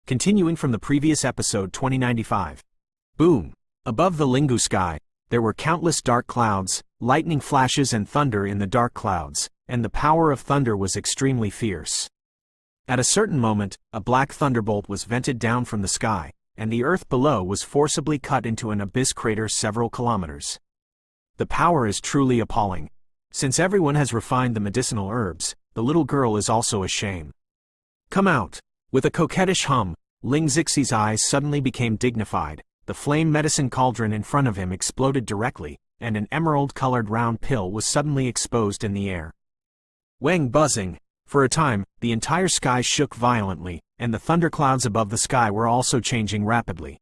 Continuing from the previous episode 2095. Boom! Above the Lingu sky, there were countless dark clouds, lightning flashes and thunder in the dark clouds, and the power of thunder was extremely fierce. At a certain moment, a black thunderbolt was vented down from the sky, and the earth below was forcibly cut into an abyss crater several kilometers. The power is truly appalling. Since everyone has refined the medicinal herbs, the little girl is also a shame. Come out! With a coquettish hum, Ling Zixi's eyes suddenly became dignified. The flame medicine cauldron in front of him exploded directly, and an emerald-colored round pill was suddenly exposed in the air. Wang buzzing. For a time, the entire sky shook violently, and the thunderclouds above the sky were also changing rapidly.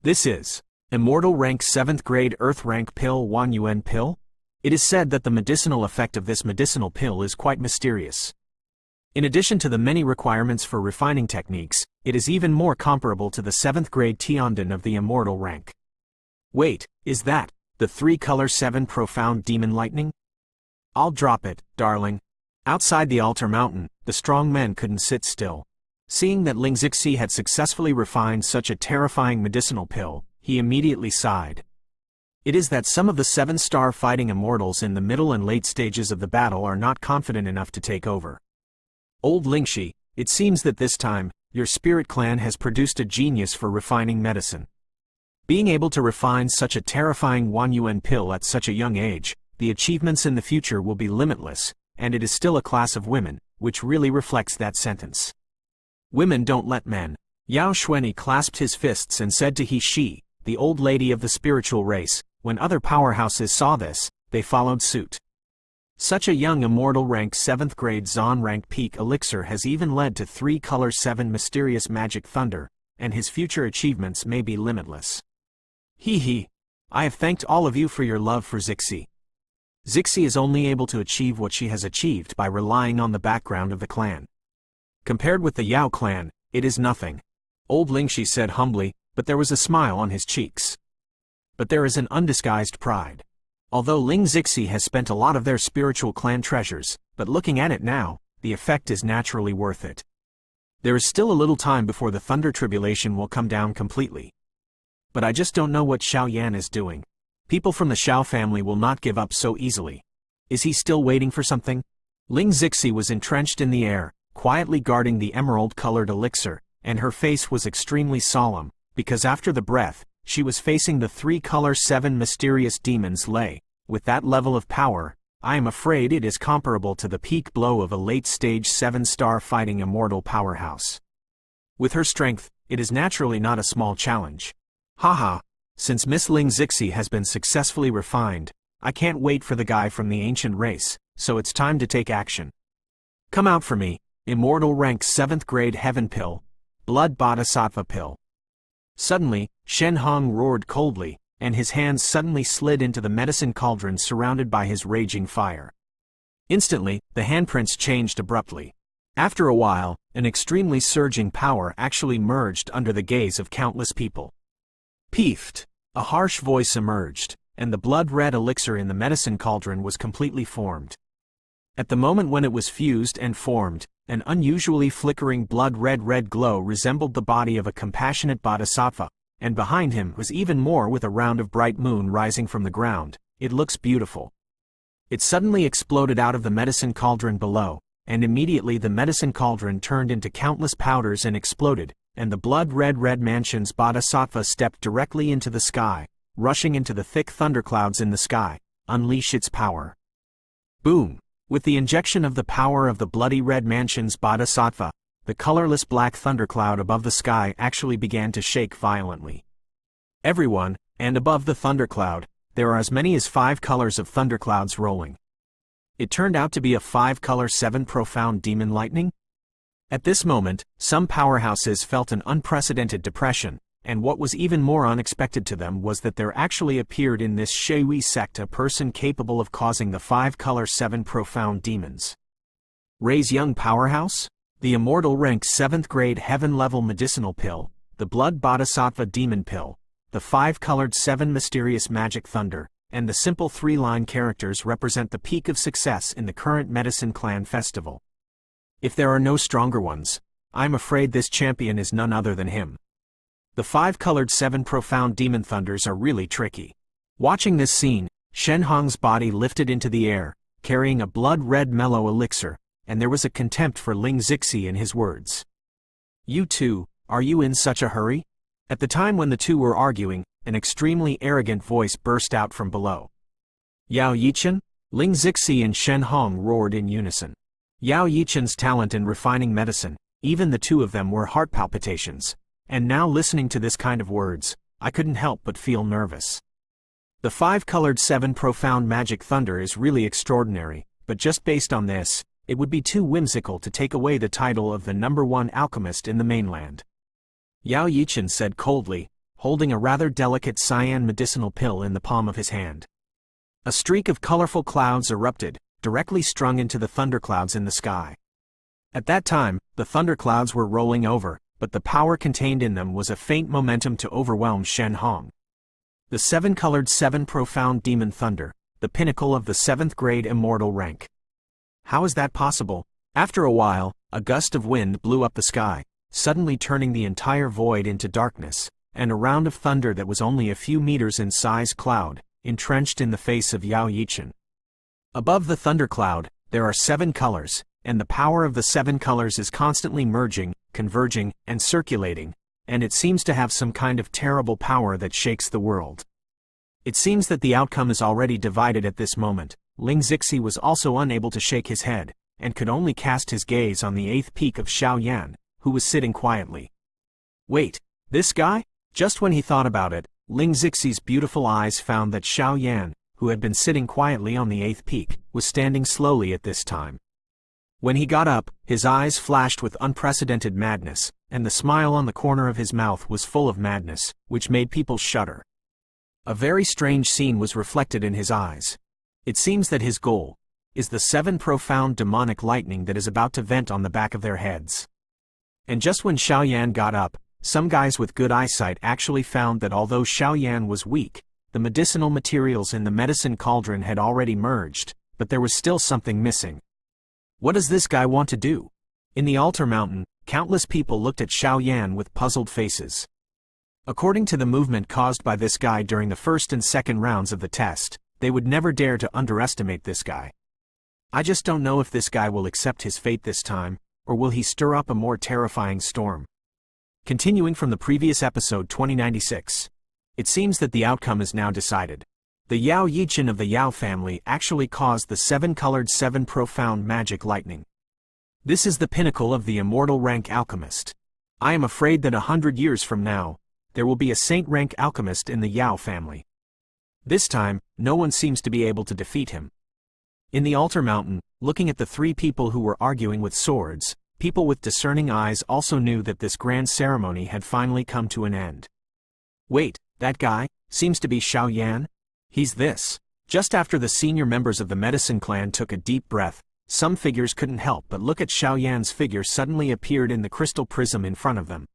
This is Immortal Rank 7th Grade Earth Rank Pill Wan Yuan Pill? It is said that the medicinal effect of this medicinal pill is quite mysterious. In addition to the many requirements for refining techniques, it is even more comparable to the 7th grade Tianden of the immortal rank. Wait, is that the 3-color 7 profound demon lightning? I'll drop it, darling. Outside the altar mountain, the strong men couldn't sit still. Seeing that Ling Zixi had successfully refined such a terrifying medicinal pill, he immediately sighed. It is that some of the 7-star fighting immortals in the middle and late stages of the battle are not confident enough to take over. Old Lingxi, it seems that this time, your spirit clan has produced a genius for refining medicine. Being able to refine such a terrifying Wan Yuan pill at such a young age, the achievements in the future will be limitless, and it is still a class of women, which really reflects that sentence. Women don't let men. Yao Xuanyi clasped his fists and said to He Shi, the old lady of the spiritual race. When other powerhouses saw this, they followed suit. Such a young immortal rank 7th grade Zon rank peak elixir has even led to 3-color 7 mysterious magic thunder, and his future achievements may be limitless. He. I have thanked all of you for your love for Zixi. Zixi is only able to achieve what she has achieved by relying on the background of the clan. Compared with the Yao clan, it is nothing. Old Lingxi said humbly, but there was a smile on his cheeks. But there is an undisguised pride. Although Ling Zixi has spent a lot of their spiritual clan treasures, but looking at it now, the effect is naturally worth it. There is still a little time before the thunder tribulation will come down completely. But I just don't know what Xiao Yan is doing. People from the Xiao family will not give up so easily. Is he still waiting for something? Ling Zixi was entrenched in the air, quietly guarding the emerald-colored elixir, and her face was extremely solemn, because after the breath, she was facing the 3-color 7 mysterious demons Lei. With that level of power, I am afraid it is comparable to the peak blow of a late-stage 7-star fighting immortal powerhouse. With her strength, it is naturally not a small challenge. Haha, since Miss Ling Zixi has been successfully refined, I can't wait for the guy from the ancient race, so it's time to take action. Come out for me, immortal rank 7th grade heaven pill, blood bodhisattva pill. Suddenly, Shen Hong roared coldly, and his hands suddenly slid into the medicine cauldron surrounded by his raging fire. Instantly, the handprints changed abruptly. After a while, an extremely surging power actually merged under the gaze of countless people. Peefed! A harsh voice emerged, and the blood-red elixir in the medicine cauldron was completely formed. At the moment when it was fused and formed, an unusually flickering blood-red glow resembled the body of a compassionate bodhisattva, and behind him was even more with a round of bright moon rising from the ground. It looks beautiful. It suddenly exploded out of the medicine cauldron below, and immediately the medicine cauldron turned into countless powders and exploded, and the blood-red mansion's bodhisattva stepped directly into the sky, rushing into the thick thunderclouds in the sky, unleash its power. Boom! With the injection of the power of the bloody red mansion's bodhisattva, the colorless black thundercloud above the sky actually began to shake violently. Everyone, and above the thundercloud, there are as many as 5 colors of thunderclouds rolling. It turned out to be a 5-color 7 profound demon lightning. At this moment, some powerhouses felt an unprecedented depression, and what was even more unexpected to them was that there actually appeared in this Shui sect a person capable of causing the 5-color 7 profound demons. Rei's young powerhouse? The immortal rank 7th grade heaven-level medicinal pill, the blood bodhisattva demon pill, the 5-colored 7 mysterious magic thunder, and the simple 3-line characters represent the peak of success in the current medicine clan festival. If there are no stronger ones, I'm afraid this champion is none other than him. The 5-colored 7 profound demon thunders are really tricky. Watching this scene, Shen Hong's body lifted into the air, carrying a blood-red mellow elixir, and there was a contempt for Ling Zixi in his words. You two, are you in such a hurry? At the time when the two were arguing, an extremely arrogant voice burst out from below. Yao Yichen? Ling Zixi and Shen Hong roared in unison. Yao Yichen's talent in refining medicine, even the two of them were heart palpitations, and now listening to this kind of words, I couldn't help but feel nervous. The 5-colored 7 profound magic thunder is really extraordinary, but just based on this, it would be too whimsical to take away the title of the #1 alchemist in the mainland. Yao Yichen said coldly, holding a rather delicate cyan medicinal pill in the palm of his hand. A streak of colorful clouds erupted, directly strung into the thunderclouds in the sky. At that time, the thunderclouds were rolling over, but the power contained in them was a faint momentum to overwhelm Shen Hong. The 7-colored 7 profound demon thunder, the pinnacle of the 7th grade immortal rank. How is that possible? After a while, a gust of wind blew up the sky, suddenly turning the entire void into darkness, and a round of thunder that was only a few meters in size cloud, entrenched in the face of Yao Yichen. Above the thundercloud, there are 7 colors, and the power of the 7 colors is constantly merging, converging, and circulating, and it seems to have some kind of terrible power that shakes the world. It seems that the outcome is already divided at this moment. Ling Zixi was also unable to shake his head, and could only cast his gaze on the 8th peak of Xiaoyan, who was sitting quietly. Wait, this guy? Just when he thought about it, Ling Zixi's beautiful eyes found that Xiaoyan, who had been sitting quietly on the 8th peak, was standing slowly at this time. When he got up, his eyes flashed with unprecedented madness, and the smile on the corner of his mouth was full of madness, which made people shudder. A very strange scene was reflected in his eyes. It seems that his goal is the 7 profound demonic lightning that is about to vent on the back of their heads. And just when Xiaoyan got up, some guys with good eyesight actually found that although Xiaoyan was weak, the medicinal materials in the medicine cauldron had already merged, but there was still something missing. What does this guy want to do? In the altar mountain, countless people looked at Xiaoyan with puzzled faces. According to the movement caused by this guy during the first and second rounds of the test, they would never dare to underestimate this guy. I just don't know if this guy will accept his fate this time, or will he stir up a more terrifying storm. Continuing from the previous episode 2096, it seems that the outcome is now decided. The Yao Yichen of the Yao family actually caused the 7-colored 7 profound magic lightning. This is the pinnacle of the immortal rank alchemist. I am afraid that 100 years from now, there will be a saint rank alchemist in the Yao family. This time, no one seems to be able to defeat him. In the altar mountain, looking at the 3 people who were arguing with swords, people with discerning eyes also knew that this grand ceremony had finally come to an end. Wait, that guy seems to be Xiaoyan? He's this. Just after the senior members of the medicine clan took a deep breath, some figures couldn't help but look at Xiaoyan's figure suddenly appeared in the crystal prism in front of them.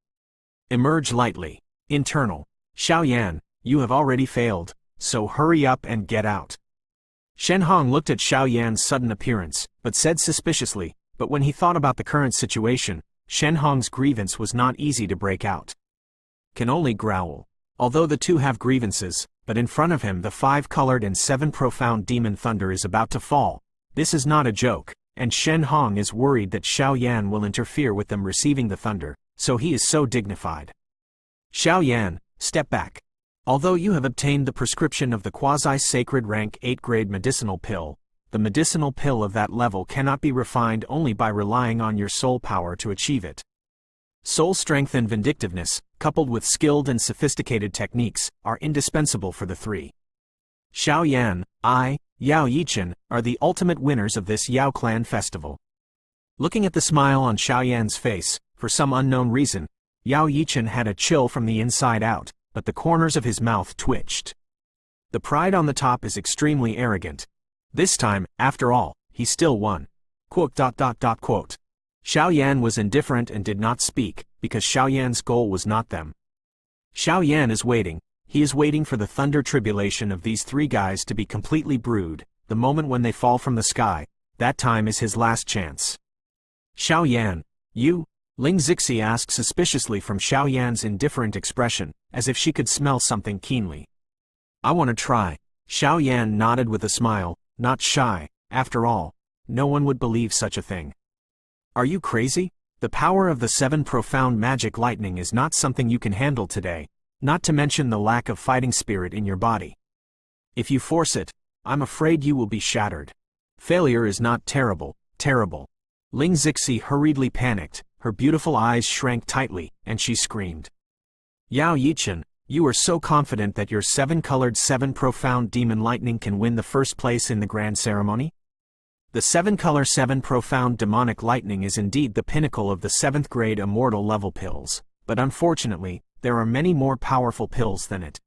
Emerge lightly. Internal. Xiaoyan, you have already failed, so hurry up and get out. Shen Hong looked at Xiaoyan's sudden appearance, but said suspiciously, but when he thought about the current situation, Shen Hong's grievance was not easy to break out. Can only growl. Although the two have grievances, but in front of him the 5-colored and 7 profound demon thunder is about to fall. This is not a joke, and Shen Hong is worried that Xiaoyan will interfere with them receiving the thunder, so he is so dignified. Xiaoyan, step back. Although you have obtained the prescription of the quasi-sacred rank 8-grade medicinal pill, the medicinal pill of that level cannot be refined only by relying on your soul power to achieve it. Soul strength and vindictiveness, coupled with skilled and sophisticated techniques, are indispensable for the 3. Xiaoyan, Yao Yichen, are the ultimate winners of this Yao clan festival. Looking at the smile on Xiaoyan's face, for some unknown reason, Yao Yichen had a chill from the inside out, but the corners of his mouth twitched. The pride on the top is extremely arrogant. This time, after all, he still won. Xiaoyan was indifferent and did not speak, because Xiaoyan's goal was not them. Xiaoyan is waiting. He is waiting for the thunder tribulation of these 3 guys to be completely brewed. The moment when they fall from the sky, that time is his last chance. Xiaoyan, you? Ling Zixi asked suspiciously from Xiaoyan's indifferent expression, as if she could smell something keenly. I want to try. Xiaoyan nodded with a smile, not shy. After all, no one would believe such a thing. Are you crazy? The power of the 7 profound magic lightning is not something you can handle today, not to mention the lack of fighting spirit in your body. If you force it, I'm afraid you will be shattered. Failure is not terrible. Ling Zixi hurriedly panicked, her beautiful eyes shrank tightly, and she screamed. Yao Yichen, you are so confident that your 7-colored 7 profound demon lightning can win the first place in the grand ceremony? The 7-color 7 profound demonic lightning is indeed the pinnacle of the 7th grade immortal level pills, but unfortunately, there are many more powerful pills than it.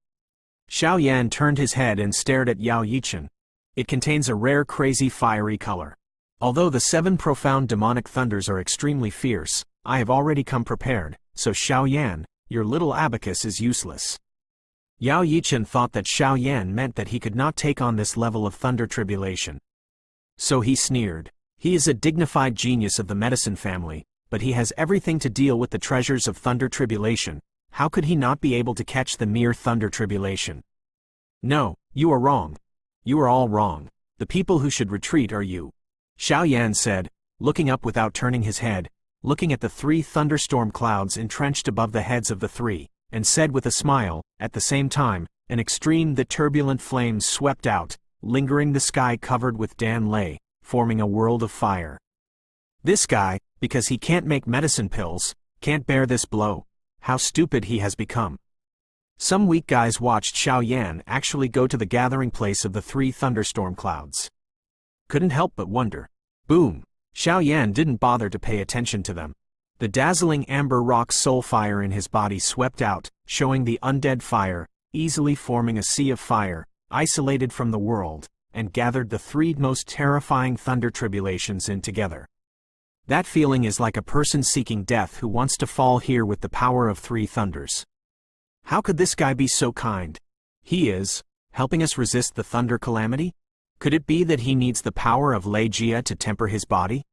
Xiaoyan turned his head and stared at Yao Yichen. It contains a rare crazy fiery color. Although the 7 profound demonic thunders are extremely fierce, I have already come prepared, so Xiaoyan, your little abacus is useless. Yao Yichen thought that Xiaoyan meant that he could not take on this level of thunder tribulation. So he sneered. He is a dignified genius of the medicine family, but he has everything to deal with the treasures of thunder tribulation. How could he not be able to catch the mere thunder tribulation? No, you are wrong. You are all wrong. The people who should retreat are you. Xiaoyan said, looking up without turning his head, looking at the 3 thunderstorm clouds entrenched above the heads of the 3, and said with a smile, at the same time, an extreme the turbulent flames swept out, lingering the sky covered with Dan Lei, forming a world of fire. This guy, because he can't make medicine pills, can't bear this blow. How stupid he has become. Some weak guys watched Xiaoyan actually go to the gathering place of the 3 thunderstorm clouds. Couldn't help but wonder. Boom! Xiaoyan didn't bother to pay attention to them. The dazzling amber rock soul fire in his body swept out, showing the undead fire, easily forming a sea of fire, isolated from the world, and gathered the 3 most terrifying thunder tribulations in together. That feeling is like a person seeking death who wants to fall here with the power of 3 thunders. How could this guy be so kind? He is helping us resist the thunder calamity? Could it be that he needs the power of Lei Jia to temper his body?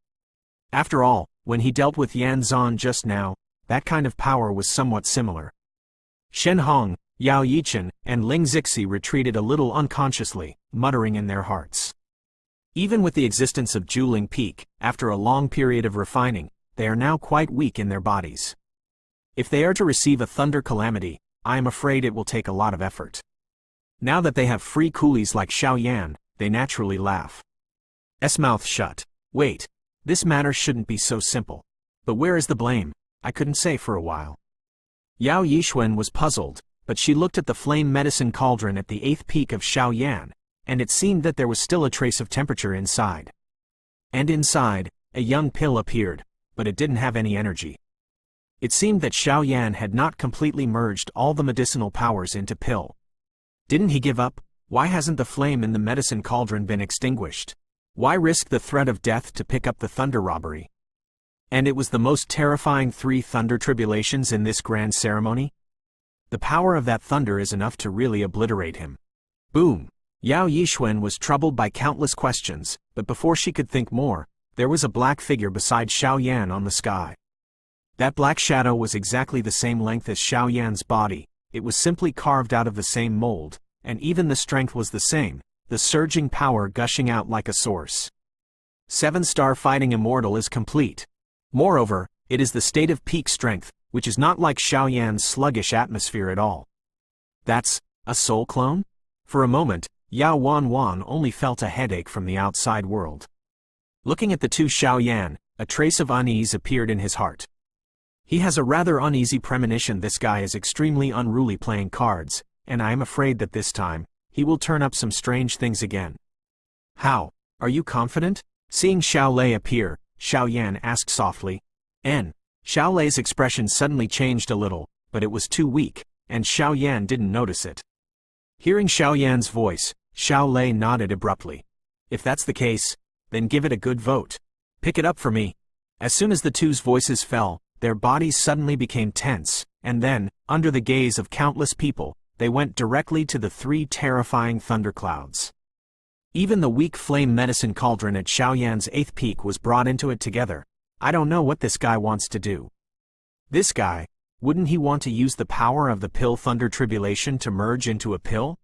After all, when he dealt with Yan Zan just now, that kind of power was somewhat similar. Shen Hong, Yao Yichen, and Ling Zixi retreated a little unconsciously, muttering in their hearts. Even with the existence of Juling Peak, after a long period of refining, they are now quite weak in their bodies. If they are to receive a thunder calamity, I am afraid it will take a lot of effort. Now that they have free coolies like Xiaoyan, they naturally laugh. Mouth shut. Wait. This matter shouldn't be so simple. But where is the blame? I couldn't say for a while. Yao Yixuan was puzzled, but she looked at the flame medicine cauldron at the 8th peak of Xiaoyan, and it seemed that there was still a trace of temperature inside. And inside, a young pill appeared, but it didn't have any energy. It seemed that Xiaoyan had not completely merged all the medicinal powers into pill. Didn't he give up? Why hasn't the flame in the medicine cauldron been extinguished? Why risk the threat of death to pick up the thunder robbery? And it was the most terrifying 3 thunder tribulations in this grand ceremony? The power of that thunder is enough to really obliterate him. Boom! Yao Yixuan was troubled by countless questions, but before she could think more, there was a black figure beside Xiaoyan on the sky. That black shadow was exactly the same length as Xiaoyan's body, it was simply carved out of the same mold, and even the strength was the same, the surging power gushing out like a source. 7-star fighting immortal is complete. Moreover, it is the state of peak strength, which is not like Xiaoyan's sluggish atmosphere at all. That's a soul clone? For a moment, Yao Wanwan only felt a headache from the outside world. Looking at the 2 Xiaoyan, a trace of unease appeared in his heart. He has a rather uneasy premonition this guy is extremely unruly playing cards, and I am afraid that this time, he will turn up some strange things again. How? Are you confident? Seeing Xiao Lei appear, Xiaoyan asked softly. Xiao Lei's expression suddenly changed a little, but it was too weak, and Xiaoyan didn't notice it. Hearing Xiaoyan's voice, Xiao Lei nodded abruptly. If that's the case, then give it a good vote. Pick it up for me. As soon as the 2's voices fell, their bodies suddenly became tense, and then, under the gaze of countless people, they went directly to the 3 terrifying thunderclouds. Even the weak flame medicine cauldron at Xiaoyan's 8th peak was brought into it together. I don't know what this guy wants to do. This guy, wouldn't he want to use the power of the pill Thunder Tribulation to merge into a pill?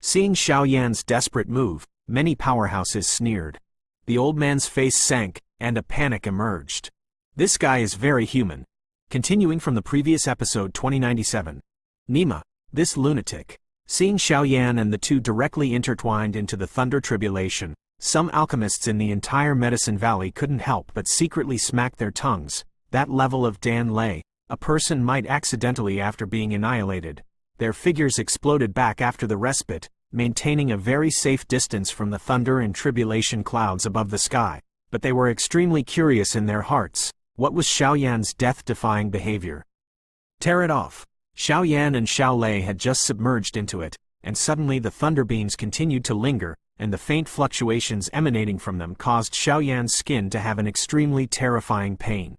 Seeing Xiao Yan's desperate move, many powerhouses sneered. The old man's face sank, and a panic emerged. This guy is very human. Continuing from the previous episode 2097. Nima, this lunatic. Seeing Xiao Yan and the two directly intertwined into the Thunder Tribulation, some alchemists in the entire Medicine Valley couldn't help but secretly smack their tongues. That level of Dan Lei, a person might accidentally after being annihilated. Their figures exploded back after the respite, maintaining a very safe distance from the thunder and tribulation clouds above the sky, but they were extremely curious in their hearts. What was Xiao Yan's death-defying behavior? Tear it off. Xiao Yan and Xiao Lei had just submerged into it, and suddenly the thunder beams continued to linger, and the faint fluctuations emanating from them caused Xiao Yan's skin to have an extremely terrifying pain.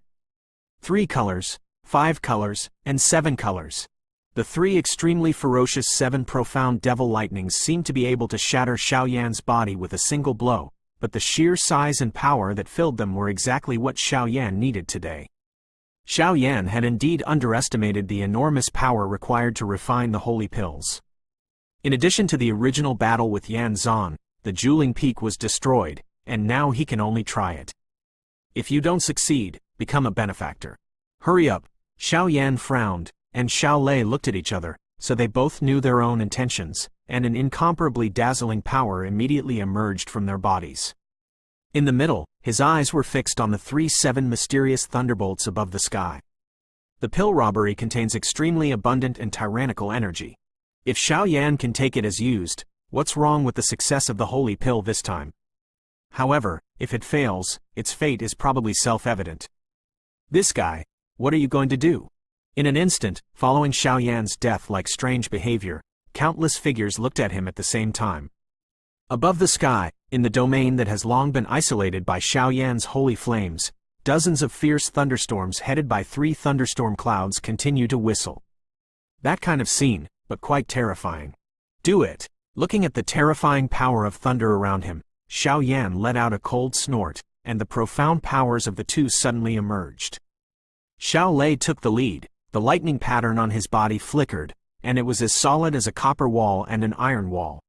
3 colors, 5 colors, and 7 colors. The 3 extremely ferocious 7 profound devil lightnings seemed to be able to shatter Xiao Yan's body with a single blow, but the sheer size and power that filled them were exactly what Xiao Yan needed today. Xiao Yan had indeed underestimated the enormous power required to refine the holy pills. In addition to the original battle with Yan Zhan, the Juling Peak was destroyed, and now he can only try it. If you don't succeed, become a benefactor. Hurry up. Xiao Yan frowned, and Xiao Lei looked at each other, so they both knew their own intentions, and an incomparably dazzling power immediately emerged from their bodies. In the middle, his eyes were fixed on the 7 mysterious thunderbolts above the sky. The pill robbery contains extremely abundant and tyrannical energy. If Xiao Yan can take it as used, what's wrong with the success of the holy pill this time? However, if it fails, its fate is probably self-evident. This guy, what are you going to do? In an instant, following Xiao Yan's death-like strange behavior, countless figures looked at him at the same time. Above the sky, in the domain that has long been isolated by Xiao Yan's holy flames, dozens of fierce thunderstorms headed by 3 thunderstorm clouds continue to whistle. That kind of scene, but quite terrifying. Do it! Looking at the terrifying power of thunder around him, Xiao Yan let out a cold snort, and the profound powers of the two suddenly emerged. Xiao Lei took the lead, the lightning pattern on his body flickered, and it was as solid as a copper wall and an iron wall.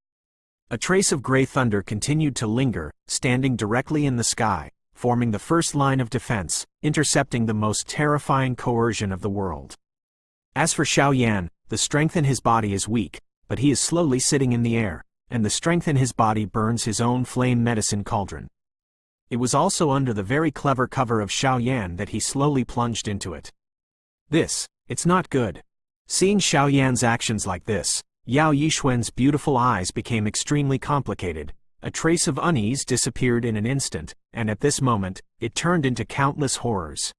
A trace of gray thunder continued to linger, standing directly in the sky, forming the first line of defense, intercepting the most terrifying coercion of the world. As for Xiao Yan, the strength in his body is weak, but he is slowly sitting in the air, and the strength in his body burns his own flame medicine cauldron. It was also under the very clever cover of Xiao Yan that he slowly plunged into it. It's not good. Seeing Xiao Yan's actions like this, Yao Yixuan's beautiful eyes became extremely complicated. A trace of unease disappeared in an instant, and at this moment, it turned into countless horrors.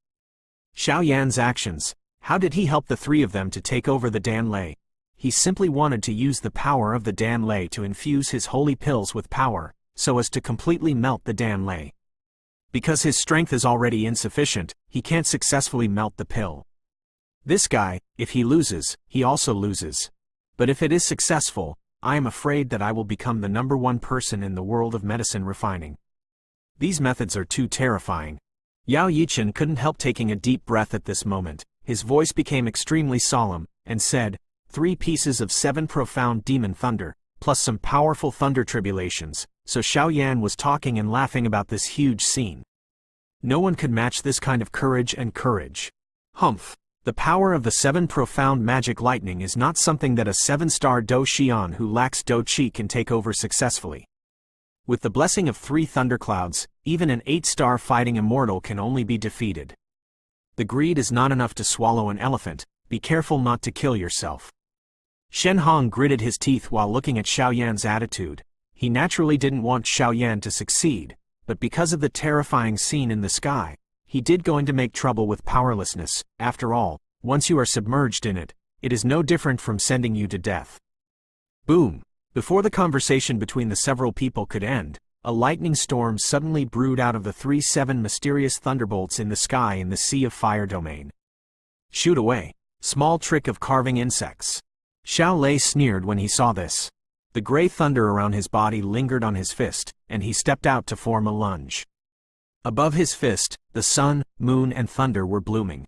Xiao Yan's actions, how did he help the 3 of them to take over the Dan Lei? He simply wanted to use the power of the Dan Lei to infuse his holy pills with power, so as to completely melt the Dan Lei. Because his strength is already insufficient, he can't successfully melt the pill. This guy, if he loses, he also loses. But if it is successful, I am afraid that I will become the #1 person in the world of medicine refining. These methods are too terrifying. Yao Yichen couldn't help taking a deep breath at this moment. His voice became extremely solemn, and said, 3 pieces of 7 profound demon thunder, plus some powerful thunder tribulations. So Xiao Yan was talking and laughing about this huge scene. No one could match this kind of courage and courage. Humph! The power of the 7 profound magic lightning is not something that a 7-star Do Xian who lacks Do Qi can take over successfully. With the blessing of 3 thunderclouds, even an 8-star fighting immortal can only be defeated. The greed is not enough to swallow an elephant. Be careful not to kill yourself. Shen Hong gritted his teeth while looking at Xiao Yan's attitude. He naturally didn't want Xiao Yan to succeed, but because of the terrifying scene in the sky, he did going to make trouble with powerlessness. After all, once you are submerged in it, it is no different from sending you to death. Boom! Before the conversation between the several people could end, a lightning storm suddenly brewed out of the 7 mysterious thunderbolts in the sky in the Sea of Fire domain. Shoot away! Small trick of carving insects. Xiao Lei sneered when he saw this. The gray thunder around his body lingered on his fist, and he stepped out to form a lunge. Above his fist, the sun, moon and thunder were blooming.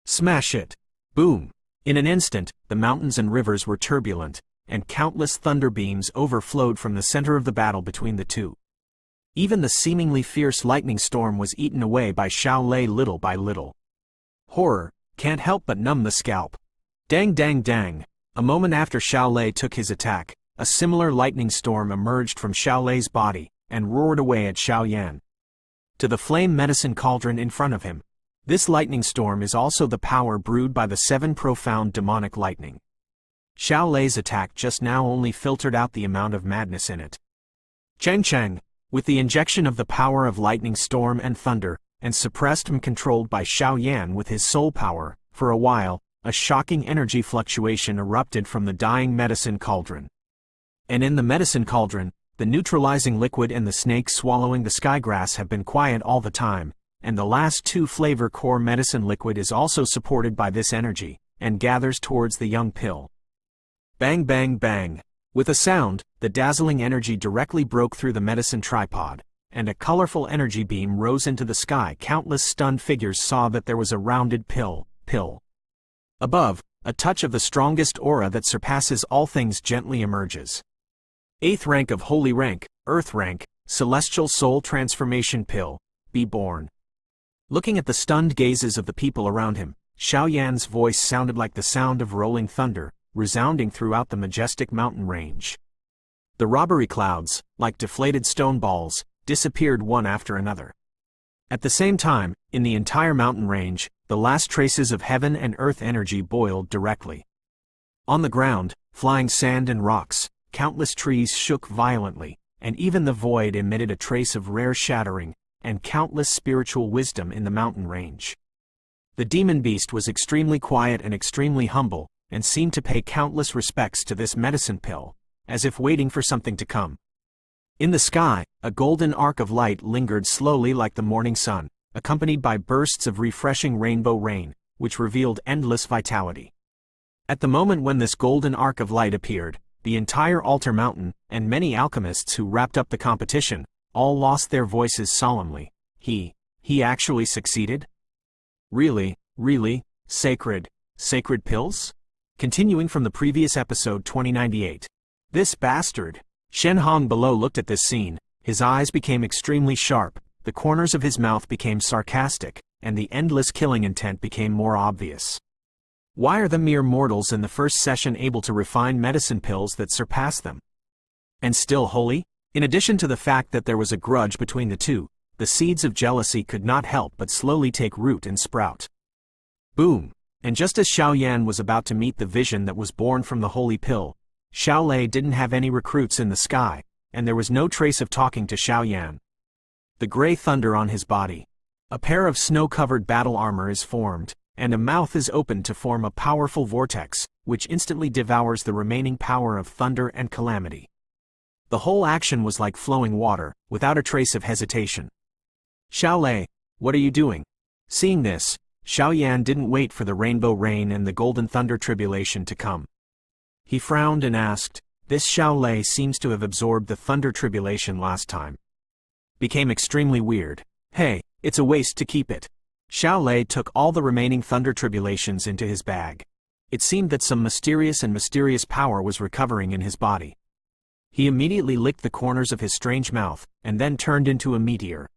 Smash it! Boom! In an instant, the mountains and rivers were turbulent, and countless thunder beams overflowed from the center of the battle between the two. Even the seemingly fierce lightning storm was eaten away by Xiao Lei little by little. Horror can't help but numb the scalp. Dang dang dang! A moment after Xiao Lei took his attack, a similar lightning storm emerged from Xiao Lei's body and roared away at Xiao Yan. To the flame medicine cauldron in front of him. This lightning storm is also the power brewed by the 7 profound demonic lightning. Xiao Lei's attack just now only filtered out the amount of madness in it. Cheng, with the injection of the power of lightning storm and thunder, and suppressed and controlled by Xiao Yan with his soul power, for a while, a shocking energy fluctuation erupted from the dying medicine cauldron. And in the medicine cauldron, the neutralizing liquid and the snake swallowing the skygrass have been quiet all the time, and the last 2 flavor core medicine liquid is also supported by this energy, and gathers towards the young pill. Bang bang bang! With a sound, the dazzling energy directly broke through the medicine tripod, and a colorful energy beam rose into the sky. Countless stunned figures saw that there was a rounded pill. Above, a touch of the strongest aura that surpasses all things gently emerges. 8th rank of holy rank, earth rank, celestial soul transformation pill, be born. Looking at the stunned gazes of the people around him, Xiao Yan's voice sounded like the sound of rolling thunder, resounding throughout the majestic mountain range. The robbery clouds, like deflated stone balls, disappeared one after another. At the same time, in the entire mountain range, the last traces of heaven and earth energy boiled directly. On the ground, flying sand and rocks, countless trees shook violently, and even the void emitted a trace of rare shattering, and countless spiritual wisdom in the mountain range. The demon beast was extremely quiet and extremely humble, and seemed to pay countless respects to this medicine pill, as if waiting for something to come. In the sky, a golden arc of light lingered slowly like the morning sun, accompanied by bursts of refreshing rainbow rain, which revealed endless vitality. At the moment when this golden arc of light appeared, the entire altar mountain, and many alchemists who wrapped up the competition, all lost their voices solemnly. He actually succeeded? Really, sacred pills? Continuing from the previous episode 2098. This bastard! Shen Hong below looked at this scene, his eyes became extremely sharp, the corners of his mouth became sarcastic, and the endless killing intent became more obvious. Why are the mere mortals in the first session able to refine medicine pills that surpass them? And still holy? In addition to the fact that there was a grudge between the two, the seeds of jealousy could not help but slowly take root and sprout. Boom! And just as Xiao Yan was about to meet the vision that was born from the holy pill, Xiao Lei didn't have any recruits in the sky, and there was no trace of talking to Xiao Yan. The gray thunder on his body. A pair of snow-covered battle armor is formed, and a mouth is opened to form a powerful vortex, which instantly devours the remaining power of thunder and calamity. The whole action was like flowing water, without a trace of hesitation. Xiao Lei, what are you doing? Seeing this, Xiao Yan didn't wait for the rainbow rain and the golden thunder tribulation to come. He frowned and asked, this Xiao Lei seems to have absorbed the thunder tribulation last time. Became extremely weird. Hey, it's a waste to keep it. Xiao Lei took all the remaining thunder tribulations into his bag. It seemed that some mysterious power was recovering in his body. He immediately licked the corners of his strange mouth, and then turned into a meteor.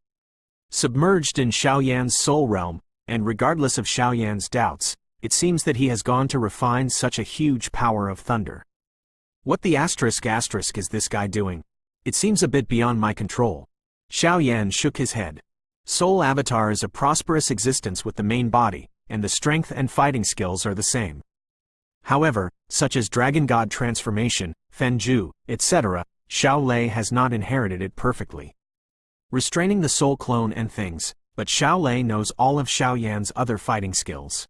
Submerged in Xiao Yan's soul realm, and regardless of Xiao Yan's doubts, it seems that he has gone to refine such a huge power of thunder. What the asterisk is this guy doing? It seems a bit beyond my control. Xiao Yan shook his head. Soul Avatar is a prosperous existence with the main body, and the strength and fighting skills are the same. However, such as Dragon God Transformation, Fenju, etc., Xiao Lei has not inherited it perfectly. Restraining the soul clone and things, but Xiao Lei knows all of Xiao Yan's other fighting skills.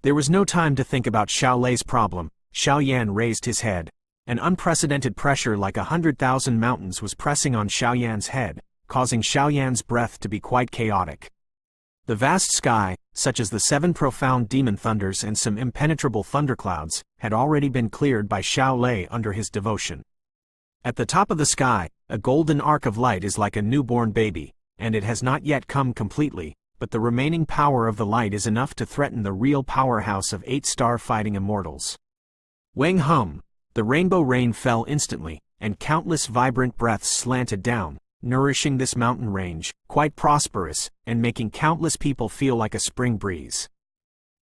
There was no time to think about Xiao Lei's problem. Xiao Yan raised his head. An unprecedented pressure like 100,000 mountains was pressing on Xiao Yan's head, causing Xiao Yan's breath to be quite chaotic. The vast sky, such as the 7 profound demon thunders and some impenetrable thunderclouds, had already been cleared by Xiao Lei under his devotion. At the top of the sky, a golden arc of light is like a newborn baby, and it has not yet come completely, but the remaining power of the light is enough to threaten the real powerhouse of 8-star fighting immortals. Wang hum! The rainbow rain fell instantly, and countless vibrant breaths slanted down, nourishing this mountain range, quite prosperous, and making countless people feel like a spring breeze.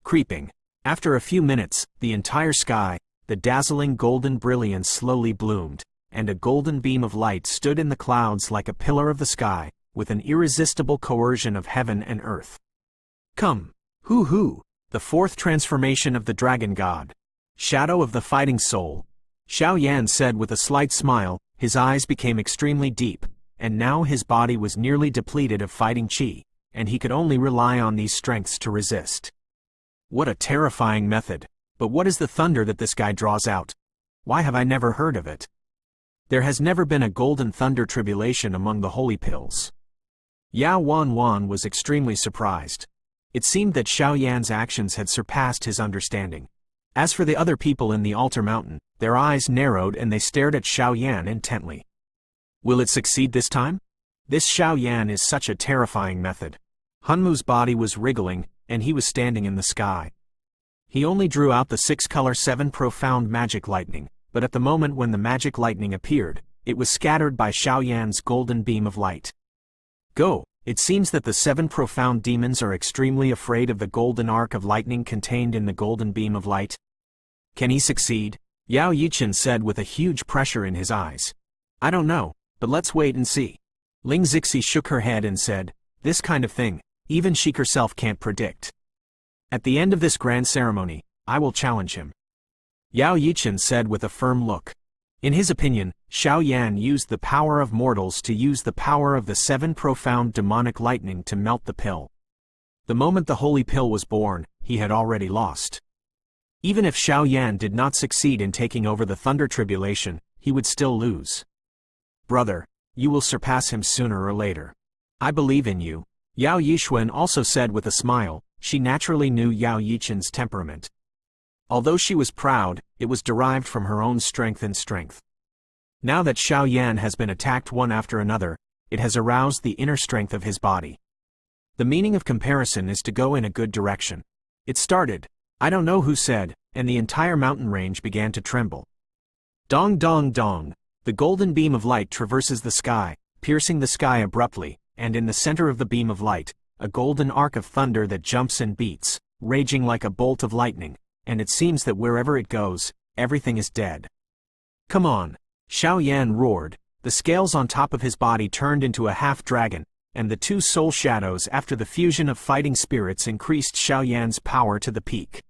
Creeping. After a few minutes, the entire sky, the dazzling golden brilliance slowly bloomed, and a golden beam of light stood in the clouds like a pillar of the sky, with an irresistible coercion of heaven and earth. Come! Hoo! The fourth transformation of the dragon god. Shadow of the fighting soul. Xiao Yan said with a slight smile. His eyes became extremely deep, and now his body was nearly depleted of fighting qi, and he could only rely on these strengths to resist. What a terrifying method! But what is the thunder that this guy draws out? Why have I never heard of it? There has never been a golden thunder tribulation among the holy pills. Yao Wan was extremely surprised. It seemed that Xiao Yan's actions had surpassed his understanding. As for the other people in the altar mountain, their eyes narrowed and they stared at Xiao Yan intently. Will it succeed this time? This Xiao Yan is such a terrifying method. Hunmu's body was wriggling, and he was standing in the sky. He only drew out the 6-color 7 profound magic lightning, but at the moment when the magic lightning appeared, it was scattered by Xiao Yan's golden beam of light. Go! It seems that the 7 profound demons are extremely afraid of the golden arc of lightning contained in the golden beam of light. Can he succeed? Yao Yichen said with a huge pressure in his eyes. I don't know, but let's wait and see. Ling Zixi shook her head and said, this kind of thing, even she herself can't predict. At the end of this grand ceremony, I will challenge him. Yao Yichen said with a firm look. In his opinion, Xiao Yan used the power of mortals to use the power of the 7 profound demonic lightning to melt the pill. The moment the holy pill was born, he had already lost. Even if Xiao Yan did not succeed in taking over the thunder tribulation, he would still lose. Brother, you will surpass him sooner or later. I believe in you. Yao Yixuan also said with a smile. She naturally knew Yao Yichen's temperament. Although she was proud, it was derived from her own strength and strength. Now that Xiao Yan has been attacked one after another, it has aroused the inner strength of his body. The meaning of comparison is to go in a good direction. It started, I don't know who said, and the entire mountain range began to tremble. Dong dong dong, the golden beam of light traverses the sky, piercing the sky abruptly, and in the center of the beam of light, a golden arc of thunder that jumps and beats, raging like a bolt of lightning, and it seems that wherever it goes, everything is dead. Come on! Xiao Yan roared. The scales on top of his body turned into a half-dragon, and the 2 soul shadows after the fusion of fighting spirits increased Xiao Yan's power to the peak.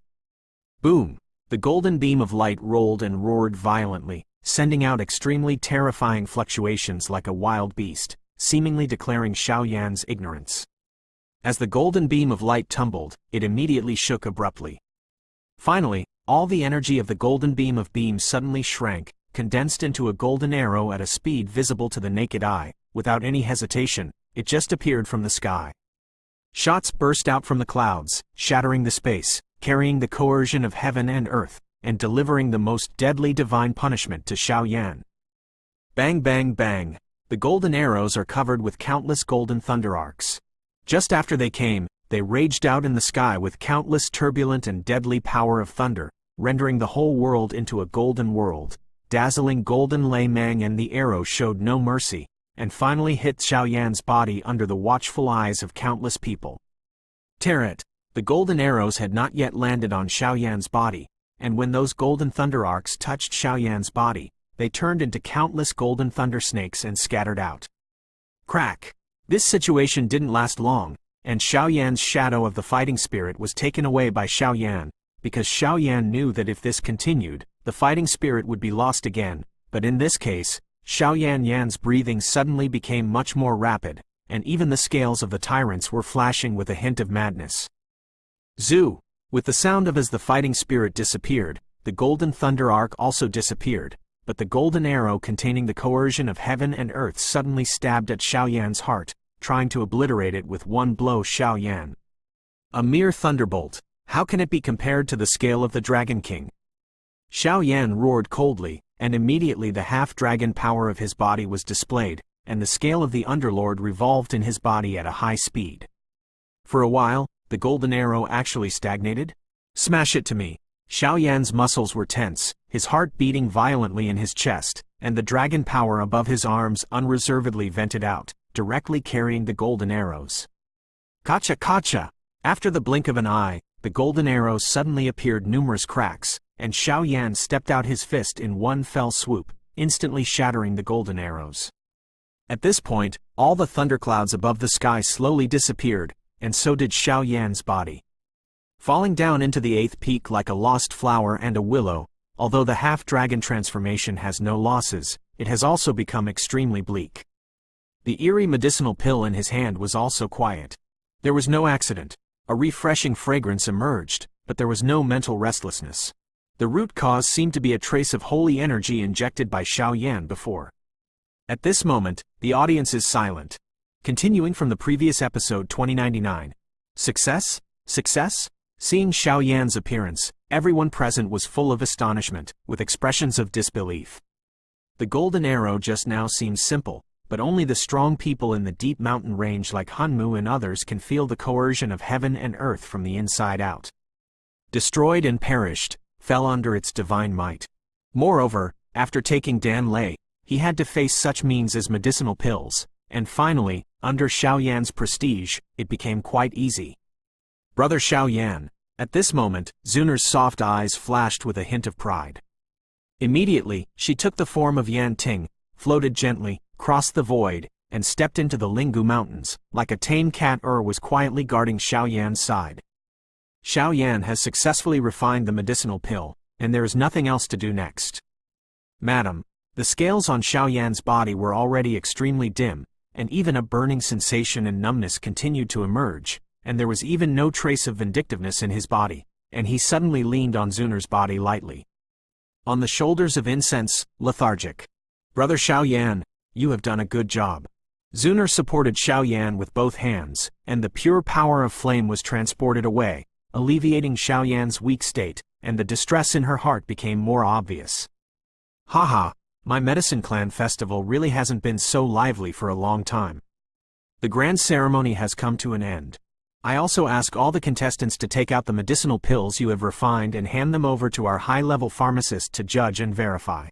Boom! The golden beam of light rolled and roared violently, sending out extremely terrifying fluctuations like a wild beast, seemingly declaring Xiao Yan's ignorance. As the golden beam of light tumbled, it immediately shook abruptly. Finally, all the energy of the golden beam of beam suddenly shrank, condensed into a golden arrow at a speed visible to the naked eye. Without any hesitation, it just appeared from the sky. Shots burst out from the clouds, shattering the space, carrying the coercion of heaven and earth, and delivering the most deadly divine punishment to Xiao Yan. Bang bang bang! The golden arrows are covered with countless golden thunder arcs. Just after they came, they raged out in the sky with countless turbulent and deadly power of thunder, rendering the whole world into a golden world. Dazzling golden Lei Mang and the arrow showed no mercy, and finally hit Xiao Yan's body under the watchful eyes of countless people. Tear! The golden arrows had not yet landed on Xiao Yan's body, and when those golden thunder arcs touched Xiao Yan's body, they turned into countless golden thunder snakes and scattered out. Crack! This situation didn't last long, and Xiao Yan's shadow of the fighting spirit was taken away by Xiao Yan, because Xiao Yan knew that if this continued, the fighting spirit would be lost again, but in this case, Xiao Yan's breathing suddenly became much more rapid, and even the scales of the tyrants were flashing with a hint of madness. Zoo! With the sound of as the fighting spirit disappeared, the golden thunder arc also disappeared, but the golden arrow containing the coercion of heaven and earth suddenly stabbed at Xiao Yan's heart, trying to obliterate it with one blow. Xiao Yan. A mere thunderbolt, how can it be compared to the scale of the Dragon King? Xiao Yan roared coldly, and immediately the half-dragon power of his body was displayed, and the scale of the Underlord revolved in his body at a high speed. For a while, the golden arrow actually stagnated? Smash it to me. Xiao Yan's muscles were tense, his heart beating violently in his chest, and the dragon power above his arms unreservedly vented out, directly carrying the golden arrows. Kacha kacha! After the blink of an eye, the golden arrows suddenly appeared numerous cracks, and Xiao Yan stepped out his fist in one fell swoop, instantly shattering the golden arrows. At this point, all the thunderclouds above the sky slowly disappeared, and so did Xiao Yan's body. Falling down into the 8th peak like a lost flower and a willow, although the half-dragon transformation has no losses, it has also become extremely bleak. The eerie medicinal pill in his hand was also quiet. There was no accident. A refreshing fragrance emerged, but there was no mental restlessness. The root cause seemed to be a trace of holy energy injected by Xiao Yan before. At this moment, the audience is silent. Continuing from the previous episode 2099. Success? Success? Seeing Xiao Yan's appearance, everyone present was full of astonishment, with expressions of disbelief. The golden arrow just now seems simple, but only the strong people in the deep mountain range like Hanmu and others can feel the coercion of heaven and earth from the inside out. Destroyed and perished, fell under its divine might. Moreover, after taking Dan Lei, he had to face such means as medicinal pills, and finally, under Xiao Yan's prestige, it became quite easy. Brother Xiao Yan. At this moment, Zuner's soft eyes flashed with a hint of pride. Immediately, she took the form of Yan Ting, floated gently, crossed the void, and stepped into the Lingu Mountains, like a tame cat was quietly guarding Xiao Yan's side. Xiao Yan has successfully refined the medicinal pill, and there is nothing else to do next. Madam, the scales on Xiao Yan's body were already extremely dim, and even a burning sensation and numbness continued to emerge, and there was even no trace of vindictiveness in his body, and he suddenly leaned on Zuner's body lightly. On the shoulders of incense, lethargic. Brother Xiao Yan, you have done a good job. Zuner supported Xiao Yan with both hands, and the pure power of flame was transported away, alleviating Xiao Yan's weak state, and the distress in her heart became more obvious. Haha, my medicine clan festival really hasn't been so lively for a long time. The grand ceremony has come to an end. I also ask all the contestants to take out the medicinal pills you have refined and hand them over to our high-level pharmacist to judge and verify.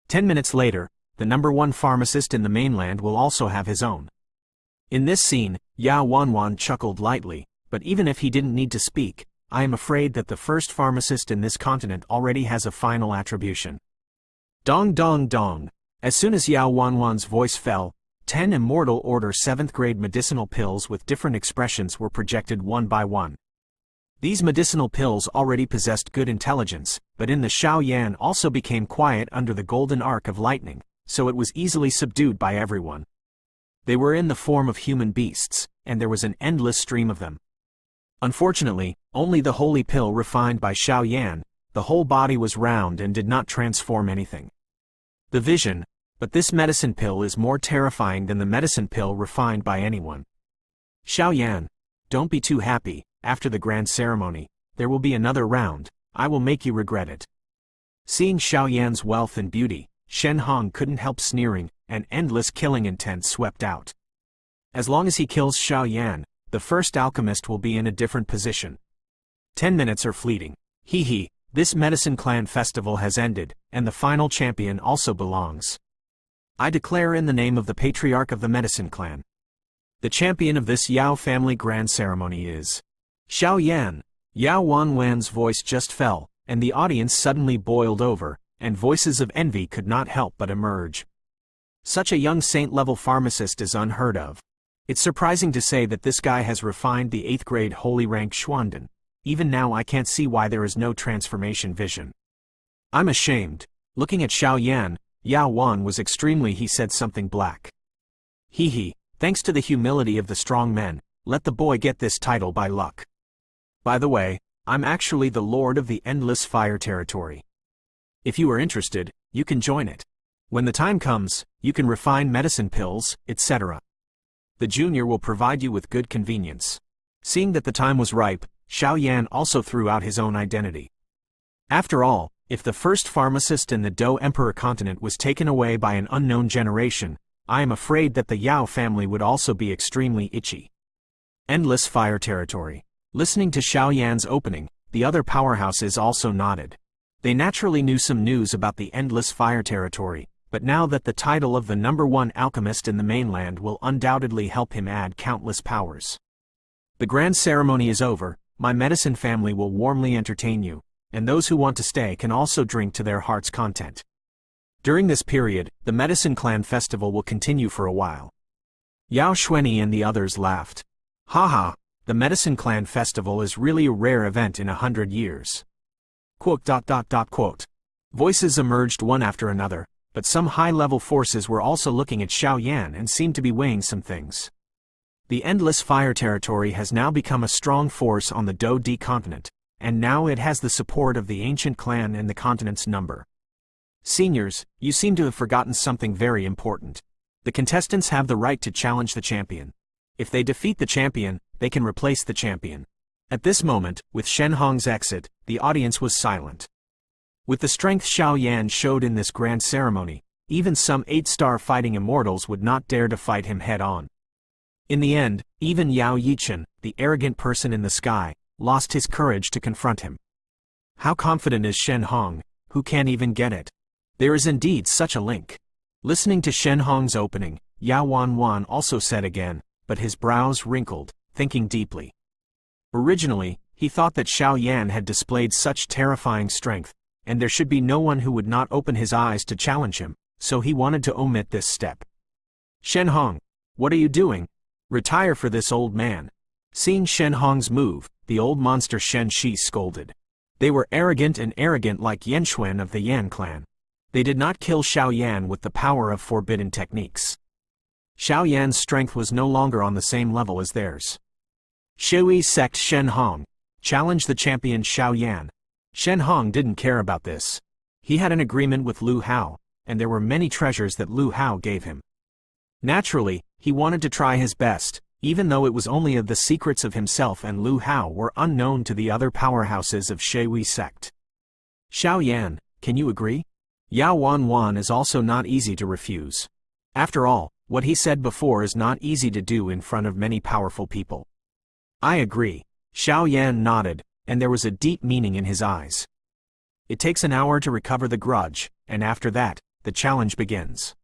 10 minutes later, the #1 pharmacist in the mainland will also have his own. In this scene, Yao Wanwan chuckled lightly, but even if he didn't need to speak, I am afraid that the first pharmacist in this continent already has a final attribution. Dong dong dong. As soon as Yao Wanwan's voice fell, 10 Immortal Order 7th grade medicinal pills with different expressions were projected one by one. These medicinal pills already possessed good intelligence, but in the Xiao Yan also became quiet under the golden arc of lightning, so it was easily subdued by everyone. They were in the form of human beasts, and there was an endless stream of them. Unfortunately, only the holy pill refined by Xiao Yan, the whole body was round and did not transform anything. The vision, but this medicine pill is more terrifying than the medicine pill refined by anyone. Xiao Yan, don't be too happy, after the grand ceremony, there will be another round, I will make you regret it. Seeing Xiao Yan's wealth and beauty, Shen Hong couldn't help sneering, and endless killing intent swept out. As long as he kills Xiao Yan, the first alchemist will be in a different position. 10 minutes are fleeting. Hee hee, this medicine clan festival has ended, and the final champion also belongs. I declare in the name of the patriarch of the medicine clan. The champion of this Yao family grand ceremony is Xiao Yan. Yao Wanwan's voice just fell, and the audience suddenly boiled over, and voices of envy could not help but emerge. Such a young saint-level pharmacist is unheard of. It's surprising to say that this guy has refined the 8th grade holy rank Xuandan. Even now I can't see why there is no transformation vision. I'm ashamed. Looking at Xiao Yan, Yao Wan was extremely he said something black. Hee hee, thanks to the humility of the strong men, let the boy get this title by luck. By the way, I'm actually the Lord of the Endless Fire territory. If you are interested, you can join it. When the time comes, you can refine medicine pills, etc. The junior will provide you with good convenience. Seeing that the time was ripe, Xiao Yan also threw out his own identity. After all, if the first pharmacist in the Dou Emperor continent was taken away by an unknown generation, I am afraid that the Yao family would also be extremely itchy. Endless Fire Territory. Listening to Xiao Yan's opening, the other powerhouses also nodded. They naturally knew some news about the Endless Fire Territory, but now that the title of the #1 alchemist in the mainland will undoubtedly help him add countless powers. The grand ceremony is over, my medicine family will warmly entertain you, and those who want to stay can also drink to their heart's content. During this period, the Medicine Clan festival will continue for a while. Yao Xuanyi and the others laughed. Haha, the Medicine Clan festival is really a rare event in 100 years. Quote. Voices emerged one after another, but some high-level forces were also looking at Xiao Yan and seemed to be weighing some things. The Endless Fire Territory has now become a strong force on the Btth continent, and now it has the support of the ancient clan and the continent's number. Seniors, you seem to have forgotten something very important. The contestants have the right to challenge the champion. If they defeat the champion, they can replace the champion. At this moment, with Shen Hong's exit, the audience was silent. With the strength Xiao Yan showed in this grand ceremony, even some 8-star fighting immortals would not dare to fight him head-on. In the end, even Yao Yichen, the arrogant person in the sky, lost his courage to confront him. How confident is Shen Hong, who can't even get it? There is indeed such a link. Listening to Shen Hong's opening, Yao Wanwan also said again, but his brows wrinkled, thinking deeply. Originally, he thought that Xiao Yan had displayed such terrifying strength, and there should be no one who would not open his eyes to challenge him, so he wanted to omit this step. Shen Hong, what are you doing? Retire for this old man. Seeing Shen Hong's move, the old monster Shen Shi scolded. They were arrogant like Yan Xuan of the Yan clan. They did not kill Xiao Yan with the power of forbidden techniques. Xiao Yan's strength was no longer on the same level as theirs. Shui sect Shen Hong. Challenge the champion Xiao Yan. Shen Hong didn't care about this. He had an agreement with Lu Hao, and there were many treasures that Lu Hao gave him. Naturally, he wanted to try his best, even though it was only of the secrets of himself and Lu Hao were unknown to the other powerhouses of Shui sect. Xiao Yan, can you agree? Yao Wanwan is also not easy to refuse. After all, what he said before is not easy to do in front of many powerful people. I agree. Xiao Yan nodded, and there was a deep meaning in his eyes. It takes an hour to recover the grudge, and after that, the challenge begins.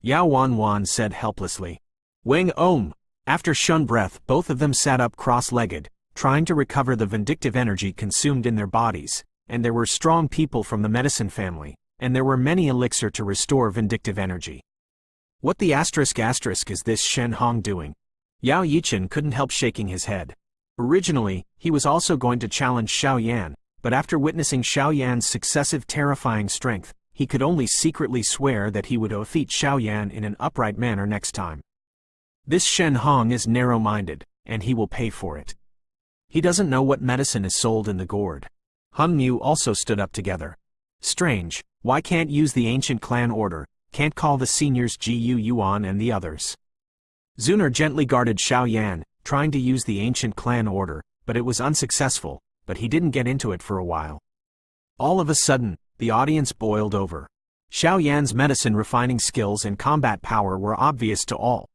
Yao Wanwan said helplessly. Wang Om! After shun breath, both of them sat up cross-legged, trying to recover the vindictive energy consumed in their bodies, and there were strong people from the medicine family, and there were many elixir to restore vindictive energy. What the asterisk is this Shen Hong doing? Yao Yichen couldn't help shaking his head. Originally, he was also going to challenge Xiao Yan, but after witnessing Xiao Yan's successive terrifying strength, he could only secretly swear that he would defeat Xiao Yan in an upright manner next time. This Shen Hong is narrow-minded, and he will pay for it. He doesn't know what medicine is sold in the gourd. Hun Mu also stood up together. Strange, why can't use the ancient clan order, can't call the seniors Gu Yuan and the others. Zuner gently guarded Xiao Yan, trying to use the ancient clan order, but it was unsuccessful, but he didn't get into it for a while. All of a sudden, the audience boiled over. Xiao Yan's medicine refining skills and combat power were obvious to all.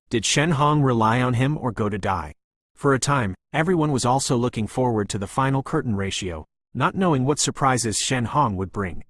Did Shen Hong rely on him or go to die? For a time, everyone was also looking forward to the final curtain ratio, not knowing what surprises Shen Hong would bring.